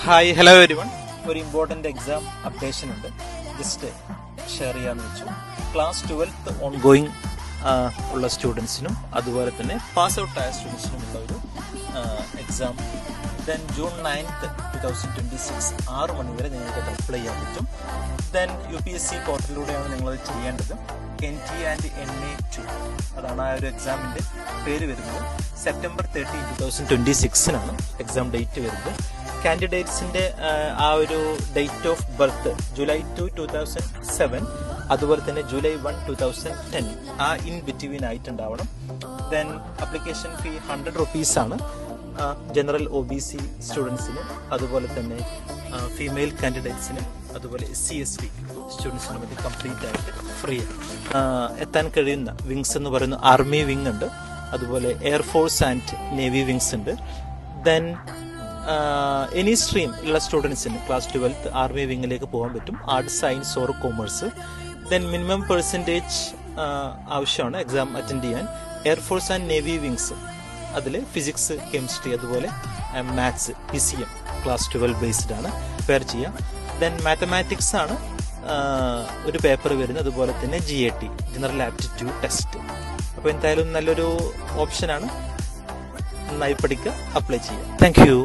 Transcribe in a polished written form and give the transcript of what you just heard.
Hi hello everyone. ഒരു important exam updation ഉണ്ട്, just share ചെയ്യാമെന്ന് വെച്ചു. ക്ലാസ് 12 ഓൺഗോയിങ് ഉള്ള സ്റ്റുഡൻസിനും അതുപോലെ തന്നെ പാസ് ഔട്ട് ആയ സ്റ്റുഡൻസിനുമുള്ള ഒരു എക്സാം. ദെൻ ജൂൺ 9th 2026 6 മണി വരെ നിങ്ങൾക്ക് അപ്ലൈ ചെയ്യാൻ പറ്റും. ദെൻ UPSC പോർട്ടലിലൂടെയാണ് നിങ്ങളത് ചെയ്യേണ്ടത്. NT ആൻഡ് NA2 അതാണ് ആ ഒരു എക്സാമിൻ്റെ പേര് വരുന്നത്. സെപ്റ്റംബർ 30, 2026 എക്സാം ഡേറ്റ് വരുന്നത്. കാൻഡിഡേറ്റ്സിൻ്റെ ആ ഒരു ഡേറ്റ് ഓഫ് ബർത്ത് July 2, 2007, അതുപോലെ തന്നെ July 1, 2010 ആ ഇൻ ബിറ്റ്വീൻ ആയിട്ടുണ്ടാവണം. ദെൻ അപ്ലിക്കേഷൻ ഫീ 100 rupees ആണ്. ജനറൽ OBC സ്റ്റുഡൻസിന്, അതുപോലെ തന്നെ ഫീമെയിൽ കാൻഡിഡേറ്റ്സിന്, അതുപോലെ SC/ST സ്റ്റുഡൻസിനും ഇത് കംപ്ലീറ്റ് ആയിട്ട് ഫ്രീ ആണ്. എത്താൻ കഴിയുന്ന വിങ്സ് എന്ന് പറയുന്ന ആർമി വിങ് ഉണ്ട്, അതുപോലെ എയർഫോഴ്സ് ആൻഡ് നേവി വിങ്സ് ഉണ്ട്. ദെൻ എനി സ്ട്രീം ഉള്ള സ്റ്റുഡൻസിന് ക്ലാസ് 12 ആർമി വിങ്ങിലേക്ക് പോകാൻ പറ്റും, arts, science or commerce. Then minimum percentage ആവശ്യമാണ് എക്സാം അറ്റൻഡ് ചെയ്യാൻ. എയർഫോഴ്സ് ആൻഡ് നേവി വിങ്സ് അതിൽ ഫിസിക്സ്, കെമിസ്ട്രി, അതുപോലെ മാത്സ്, PCM ക്ലാസ് 12 ബേസ്ഡ് ആണ്, പ്രിപ്പയർ ചെയ്യാം. ദെൻ മാത്തമാറ്റിക്സ് ആണ് ഒരു പേപ്പർ വരുന്നത്, അതുപോലെ തന്നെ GAT ജനറൽ ആപ്റ്റിറ്റ്യൂഡ് ടെസ്റ്റ്. അപ്പോൾ എന്തായാലും നല്ലൊരു ഓപ്ഷനാണ്, നന്നായി പഠിക്കുക, അപ്ലൈ ചെയ്യുക. Thank you.